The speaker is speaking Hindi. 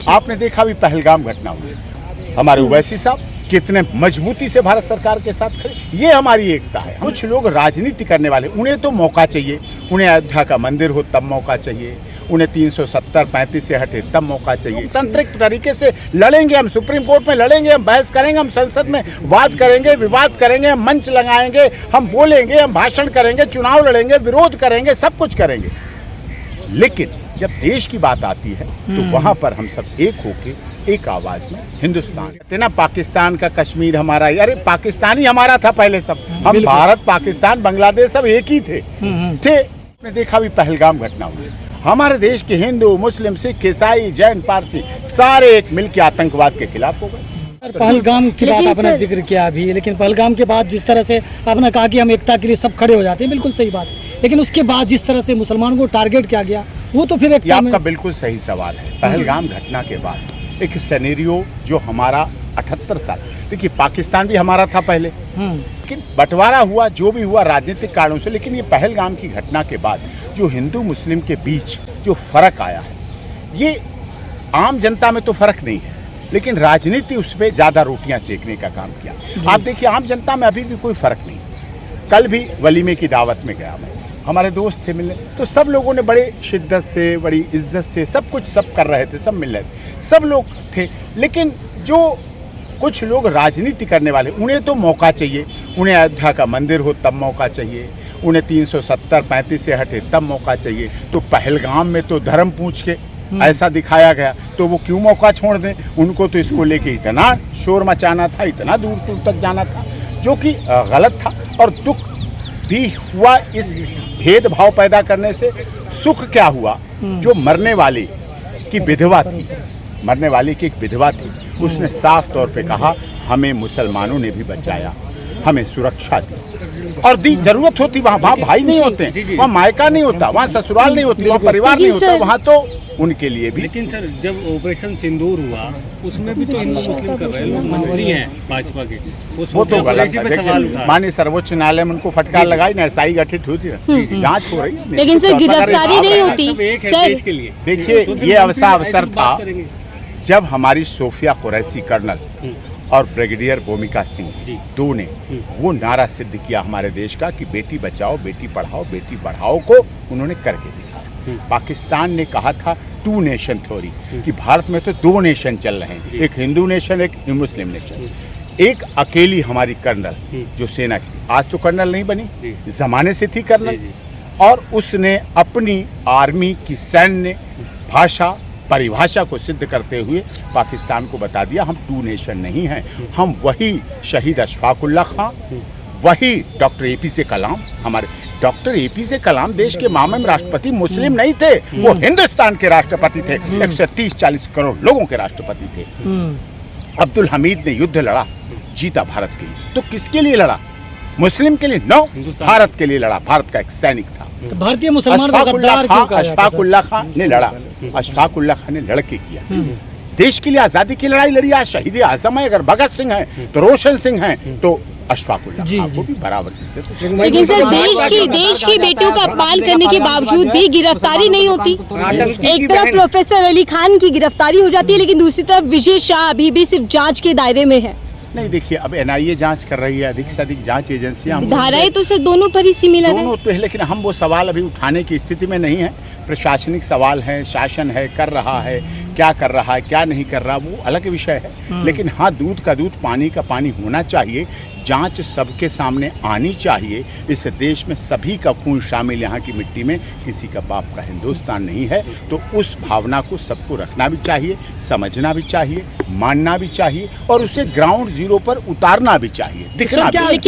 आपने देखा भी पहलगाम घटना हुई, हमारे ओवैसी साहब कितने मजबूती से भारत सरकार के साथ खड़े, ये हमारी एकता है। कुछ लोग राजनीति करने वाले, उन्हें तो मौका चाहिए, उन्हें अयोध्या का मंदिर हो तब मौका चाहिए, उन्हें 370-35 से हटे तब मौका चाहिए। तांत्रिक तरीके से लड़ेंगे हम, सुप्रीम कोर्ट में लड़ेंगे हम, बहस करेंगे हम, संसद में वाद करेंगे, विवाद करेंगे, हम मंच लगाएंगे, हम बोलेंगे, हम भाषण करेंगे, चुनाव लड़ेंगे, विरोध करेंगे, सब कुछ करेंगे। लेकिन जब देश की बात आती है तो वहां पर हम सब एक होके एक आवाज में हिंदुस्तान कहते ना, पाकिस्तान का कश्मीर हमारा, अरे पाकिस्तान ही हमारा था पहले, सब हम भारत, पाकिस्तान, बांग्लादेश सब एक ही थे। आपने देखा भी पहलगाम घटना हुई, हमारे देश के हिंदू, मुस्लिम, सिख, ईसाई, जैन, पारसी सारे एक मिलकर आतंकवाद के खिलाफ हो गए। पहलगाम की बात आपने जिक्र किया अभी, लेकिन पहलगाम के बाद जिस तरह से आपने कहा कि हम एकता के लिए सब खड़े हो जाते हैं, बिल्कुल सही बात है, लेकिन उसके बाद जिस तरह से मुसलमानों को टारगेट किया गया वो तो फिर ये आपका बिल्कुल सही सवाल है। पहलगाम घटना के बाद एक सिनेरियो जो हमारा 78 साल, देखिए पाकिस्तान भी हमारा था पहले, लेकिन बंटवारा हुआ, जो भी हुआ राजनीतिक कारणों से, लेकिन ये पहलगाम की घटना के बाद जो हिंदू मुस्लिम के बीच जो फर्क आया है, ये आम जनता में तो फर्क नहीं है, लेकिन राजनीति उस पर ज़्यादा रोटियां सेकने का काम किया। आप देखिए आम जनता में अभी भी कोई फर्क नहीं। कल भी वलीमे की दावत में गया मैं, हमारे दोस्त थे मिलने, तो सब लोगों ने बड़े शिद्दत से, बड़ी इज्जत से सब कुछ सब कर रहे थे, सब मिल रहे थे, सब लोग थे। लेकिन जो कुछ लोग राजनीति करने वाले, उन्हें तो मौका चाहिए, उन्हें अयोध्या का मंदिर हो तब मौका चाहिए, उन्हें 370-35 से हटे तब मौका चाहिए। तो पहलगाम में तो धर्म पूछ के ऐसा दिखाया गया, तो वो क्यों मौका छोड़ दें? उनको तो इसको लेके इतना शोर मचाना था, इतना दूर दूर तक जाना था, जो कि गलत था। और दुख भी हुआ इस भेदभाव पैदा करने से। सुख क्या हुआ, जो मरने वाली की विधवा थी, मरने वाली की एक विधवा थी, उसने साफ तौर पे कहा हमें मुसलमानों ने भी बचाया, हमें सुरक्षा दी और दी। जरूरत होती वहाँ भाई नहीं होते, वहाँ मायका नहीं होता, वहाँ ससुराल नहीं होती, वहाँ परिवार नहीं होता, वहाँ तो उनके लिए भी। लेकिन सर जब ऑपरेशन सिंदूर हुआ उसमें भी तो हिंदू मुस्लिम कर रहे लोग मंत्री हैं भाजपा के, वो तो गलत है। माननीय सर्वोच्च न्यायालय में उनको फटकार लगाई ना, एसआई गठित हुई थी, जांच हो रही है, लेकिन सर गिरफ्तारी नहीं होती सर। देखिए ये अवसर था जब हमारी सोफिया कुरैशी कर्नल और ब्रिगेडियर भूमिका सिंह दो ने वो नारा सिद्ध किया हमारे देश का कि बेटी बचाओ, बेटी पढ़ाओ, बेटी बढ़ाओ को उन्होंने करके दिखाया। पाकिस्तान ने कहा था 2 नेशन थ्योरी, कि भारत में तो 2 नेशन चल रहे हैं, एक हिंदू नेशन, एक मुस्लिम नेशन। एक अकेली हमारी कर्नल जो सेना की, आज तो कर्नल नहीं बनी, जमाने से थी कर्नल, और उसने अपनी आर्मी की सैन्य भाषा परिभाषा को सिद्ध करते हुए पाकिस्तान को बता दिया हम 2 नेशन नहीं हैं, हम वही शहीद अशफाकुल्ला खां, वही डॉक्टर APJ कलाम, हमारे डॉक्टर APJ कलाम देश के मामूली राष्ट्रपति मुस्लिम नहीं थे, वो हिंदुस्तान के राष्ट्रपति थे, 130-40 करोड़ लोगों के राष्ट्रपति थे। अब्दुल हमीद ने युद्ध लड़ा, जीता भारत के लिए, तो किसके लिए लड़ा? मुस्लिम के लिए? नो, भारत के लिए लड़ा, भारत का एक सैनिक था। तो भारतीय मुसलमान अशफाकुल्ला खां ने लड़ा, अशफाकुल्ला खां ने लड़के किया, देश के लिए आजादी की लड़ाई लड़ी। आज शहीद आजम है, अगर भगत सिंह है तो रोशन सिंह है, तो अशफाकुल्ला खां को भी बराबर इज्जत। लेकिन सर देश की बेटियों का अपमान करने के बावजूद भी गिरफ्तारी नहीं होती। एक तरफ प्रोफेसर अली खान की गिरफ्तारी हो जाती है, लेकिन दूसरी तरफ विजय शाह अभी भी सिर्फ जांच के दायरे में है। नहीं देखिए, अब NIA जांच कर रही है, अधिक से अधिक जांच एजेंसियां, धाराएं तो सर दोनों पर ही सिमिलर है, दोनों तो है, लेकिन हम वो सवाल अभी उठाने की स्थिति में नहीं है। प्रशासनिक सवाल है, शासन है, कर रहा है, क्या कर रहा है, क्या नहीं कर रहा, वो अलग विषय है। लेकिन हाँ, दूध का दूध, पानी का पानी होना चाहिए, जांच सबके सामने आनी चाहिए। इस देश में सभी का खून शामिल, यहाँ की मिट्टी में किसी का बाप का हिंदुस्तान नहीं है, तो उस भावना को सबको रखना भी चाहिए, समझना भी चाहिए, मानना भी चाहिए, और उसे ग्राउंड जीरो पर उतारना भी चाहिए, दिखना भी चाहिए।